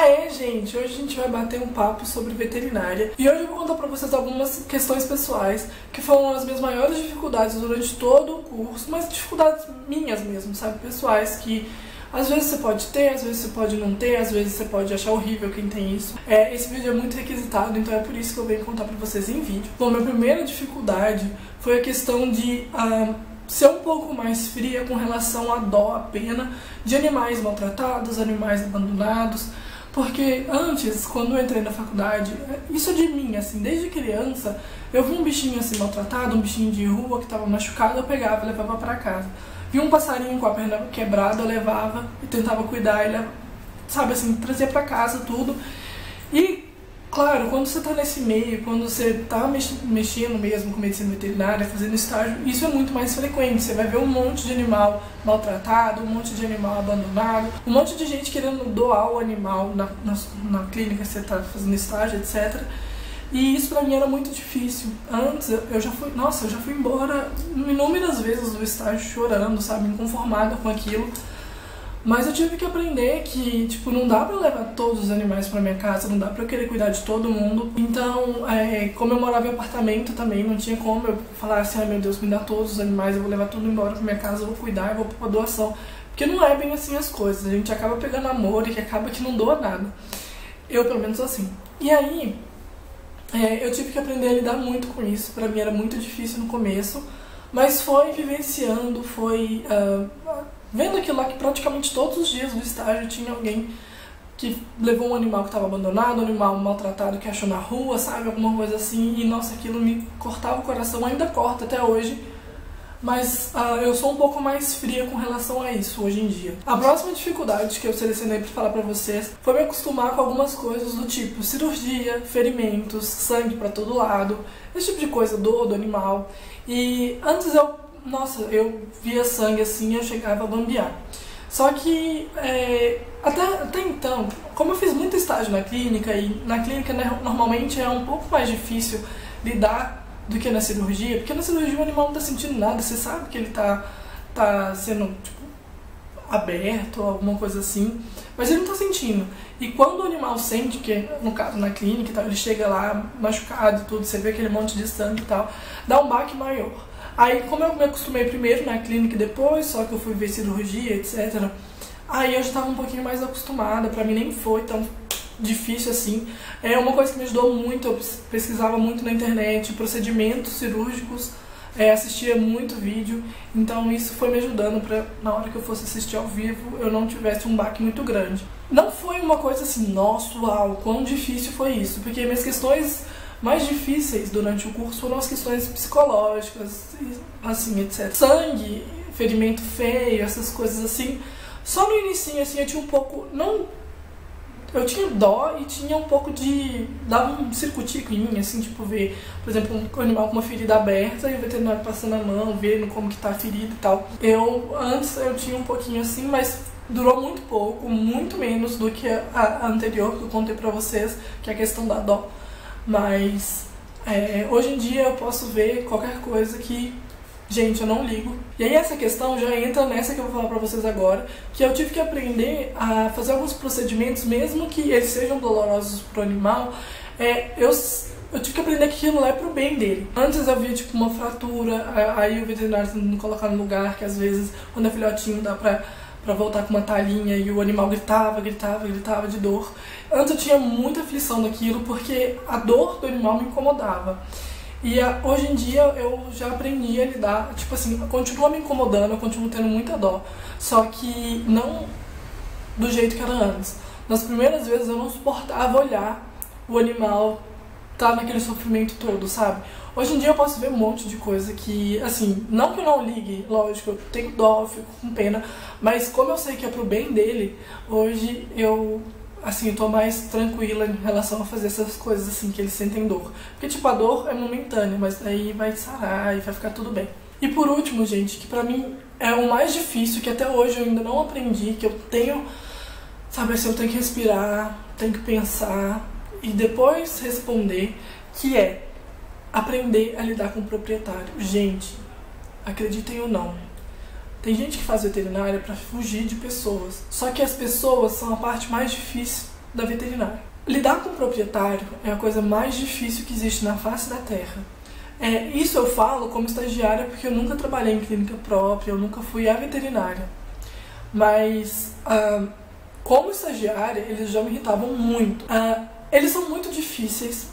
Aê, gente! Hoje a gente vai bater um papo sobre veterinária e hoje eu vou contar pra vocês algumas questões pessoais que foram as minhas maiores dificuldades durante todo o curso, mas dificuldades minhas mesmo, sabe? Pessoais que às vezes você pode ter, às vezes você pode não ter, às vezes você pode achar horrível quem tem isso. Esse vídeo é muito requisitado, então é por isso que eu venho contar pra vocês em vídeo. Bom, minha primeira dificuldade foi a questão de ser um pouco mais fria com relação à dó, à pena de animais maltratados, animais abandonados. Porque antes, quando eu entrei na faculdade, isso de mim, assim, desde criança, eu vi um bichinho assim maltratado, um bichinho de rua que estava machucado, eu pegava e levava pra casa. Vi um passarinho com a perna quebrada, eu levava e tentava cuidar, ele, sabe assim, trazia pra casa tudo. E, claro, quando você tá nesse meio, quando você tá mexendo mesmo com medicina veterinária, fazendo estágio, isso é muito mais frequente. Você vai ver um monte de animal maltratado, um monte de animal abandonado, um monte de gente querendo doar o animal na clínica que você tá fazendo estágio, etc. E isso pra mim era muito difícil. Antes, eu já fui embora inúmeras vezes do estágio chorando, sabe, inconformada com aquilo. Mas eu tive que aprender que, tipo, não dá pra levar todos os animais pra minha casa, não dá pra eu querer cuidar de todo mundo. Então, como eu morava em apartamento também, não tinha como eu falar assim, ai meu Deus, me dá todos os animais, eu vou levar tudo embora pra minha casa, eu vou cuidar, eu vou pra doação. Porque não é bem assim as coisas, a gente acaba pegando amor e que acaba que não doa nada. Eu, pelo menos, assim. E aí, eu tive que aprender a lidar muito com isso, pra mim era muito difícil no começo, mas foi vivenciando, foi vendo aquilo lá que praticamente todos os dias no estágio tinha alguém que levou um animal que estava abandonado, um animal maltratado que achou na rua, sabe, alguma coisa assim, e nossa, aquilo me cortava o coração, ainda corta até hoje, mas eu sou um pouco mais fria com relação a isso hoje em dia. A próxima dificuldade que eu selecionei para falar para vocês foi me acostumar com algumas coisas do tipo cirurgia, ferimentos, sangue para todo lado, esse tipo de coisa, dor do animal. E antes eu via sangue assim e eu chegava a bambear. Só que até então, como eu fiz muito estágio na clínica, e na clínica normalmente é um pouco mais difícil lidar do que na cirurgia, porque na cirurgia o animal não tá sentindo nada, você sabe que ele tá sendo tipo, aberto ou alguma coisa assim, mas ele não tá sentindo. E quando o animal sente, que no caso na clínica e tal, ele chega lá machucado e tudo, você vê aquele monte de sangue e tal, dá um baque maior. Aí, como eu me acostumei primeiro na clínica e depois, só que eu fui ver cirurgia, etc., aí eu já estava um pouquinho mais acostumada, pra mim nem foi tão difícil assim. É uma coisa que me ajudou muito, eu pesquisava muito na internet, procedimentos cirúrgicos, assistia muito vídeo, então isso foi me ajudando pra, na hora que eu fosse assistir ao vivo, eu não tivesse um baque muito grande. Não foi uma coisa assim, nossa, uau, quão difícil foi isso, porque minhas questões mais difíceis durante o curso foram as questões psicológicas, assim, etc. Sangue, ferimento feio, essas coisas assim. Só no inicinho, assim, eu tinha um pouco, eu tinha dó e tinha um pouco de... dava um circutico em mim, assim, tipo, ver, por exemplo, um animal com uma ferida aberta e o veterinário passando a mão, vendo como que tá a ferida e tal. Antes eu tinha um pouquinho assim, mas durou muito pouco, muito menos do que a anterior que eu contei pra vocês, que é a questão da dó. Mas hoje em dia eu posso ver qualquer coisa que, gente, eu não ligo. E aí essa questão já entra nessa que eu vou falar pra vocês agora, que eu tive que aprender a fazer alguns procedimentos, mesmo que eles sejam dolorosos pro animal, eu tive que aprender que aquilo lá é pro bem dele. Antes eu via tipo uma fratura, aí o veterinário tentando colocar no lugar, que às vezes quando é filhotinho dá pra voltar com uma talhinha e o animal gritava de dor. Antes eu tinha muita aflição daquilo porque a dor do animal me incomodava. E hoje em dia eu já aprendi a lidar, tipo assim, continua me incomodando, eu continuo tendo muita dó, só que não do jeito que era antes. Nas primeiras vezes eu não suportava olhar o animal tá naquele sofrimento todo, sabe? Hoje em dia eu posso ver um monte de coisa que, assim, não que eu não ligue, lógico, eu tenho dó, eu fico com pena, mas como eu sei que é pro bem dele, hoje eu tô mais tranquila em relação a fazer essas coisas, assim, que eles sentem dor. Porque, tipo, a dor é momentânea, mas daí vai sarar e vai ficar tudo bem. E por último, gente, que pra mim é o mais difícil, que até hoje eu ainda não aprendi, que eu tenho, sabe, assim, eu tenho que respirar, tenho que pensar e depois responder, que é aprender a lidar com o proprietário. Gente, acreditem ou não, tem gente que faz veterinária pra fugir de pessoas. Só que as pessoas são a parte mais difícil da veterinária. Lidar com o proprietário é a coisa mais difícil que existe na face da terra. Isso eu falo como estagiária porque eu nunca trabalhei em clínica própria, eu nunca fui a veterinária. Mas como estagiária, eles já me irritavam muito. Eles são muito difíceis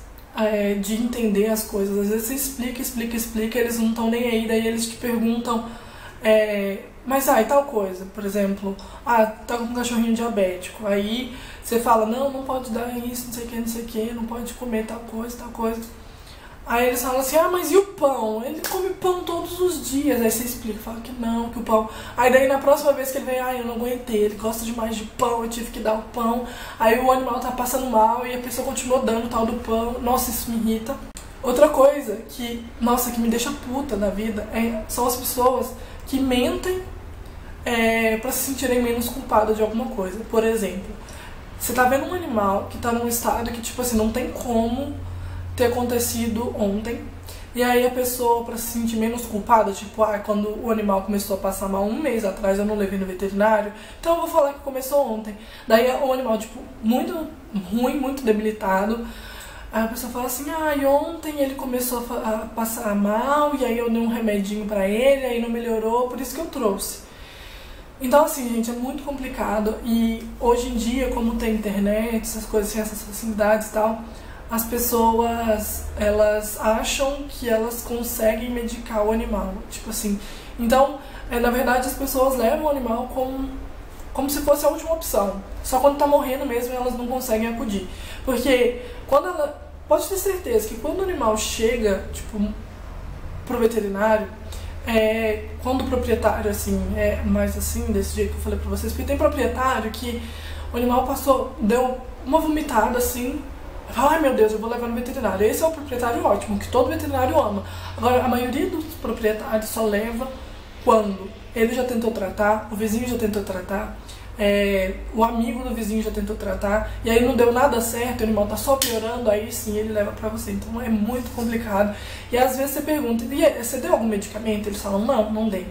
de entender as coisas. Às vezes você explica, eles não estão nem aí, daí eles te perguntam, mas e tal coisa, por exemplo, tá com um cachorrinho diabético, aí você fala, não pode dar isso, não sei o que, não pode comer tal coisa. Aí eles falam assim, mas e o pão? Ele come pão todos os dias. Aí você explica, fala que não, que o pão... Aí daí na próxima vez que ele vem, eu não aguentei, ele gosta demais de pão, eu tive que dar o pão. Aí o animal tá passando mal e a pessoa continua dando o tal do pão. Nossa, isso me irrita. Outra coisa que me deixa puta na vida são as pessoas que mentem pra se sentirem menos culpadas de alguma coisa. Por exemplo, você tá vendo um animal que tá num estado que, tipo assim, não tem como ter acontecido ontem, e aí a pessoa, pra se sentir menos culpada, tipo, quando o animal começou a passar mal 1 mês atrás, eu não levei no veterinário, então eu vou falar que começou ontem. Daí o animal, tipo, muito ruim, muito debilitado, aí a pessoa fala assim, ontem ele começou a passar mal, e aí eu dei um remedinho pra ele, aí não melhorou, por isso que eu trouxe. Então, assim, gente, é muito complicado, e hoje em dia, como tem internet, essas coisas assim, essas facilidades e tal, as pessoas, elas acham que elas conseguem medicar o animal, tipo assim. Então, na verdade, as pessoas levam o animal como se fosse a última opção. Só quando tá morrendo mesmo, elas não conseguem acudir. Porque, pode ter certeza que quando o animal chega, tipo, pro veterinário, quando o proprietário, assim, mais assim, desse jeito que eu falei pra vocês, porque tem proprietário que o animal deu uma vomitada, assim, ai meu Deus, eu vou levar no veterinário. Esse é o proprietário ótimo, que todo veterinário ama. Agora, a maioria dos proprietários só leva quando ele já tentou tratar, o vizinho já tentou tratar, o amigo do vizinho já tentou tratar, e aí não deu nada certo, o animal tá só piorando, aí sim ele leva pra você. Então é muito complicado. E às vezes você pergunta, você deu algum medicamento? Eles falam, não dei.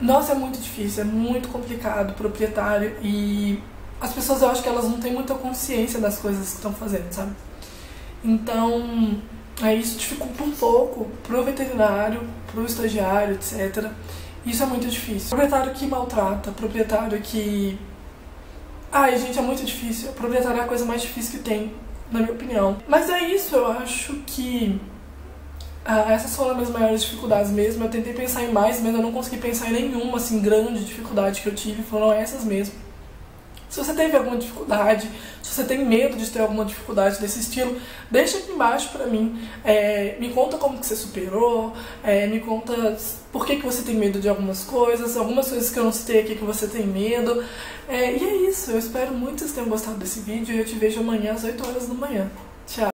Nossa, é muito difícil, é muito complicado, proprietário, e as pessoas, eu acho que elas não têm muita consciência das coisas que estão fazendo, sabe? Então, isso dificulta um pouco pro veterinário, pro estagiário, etc. Isso é muito difícil. Proprietário que maltrata, proprietário que... gente, é muito difícil. O proprietário é a coisa mais difícil que tem, na minha opinião. Mas é isso, eu acho que... essas foram as minhas maiores dificuldades mesmo. Eu tentei pensar em mais, mas eu não consegui pensar em nenhuma, assim, grande dificuldade que eu tive. Foram essas mesmo. Se você teve alguma dificuldade, se você tem medo de ter alguma dificuldade desse estilo, deixa aqui embaixo pra mim. Me conta como que você superou, me conta por que você tem medo de algumas coisas que eu não citei aqui que você tem medo. E é isso, eu espero muito que vocês tenham gostado desse vídeo e eu te vejo amanhã às 8 horas da manhã. Tchau!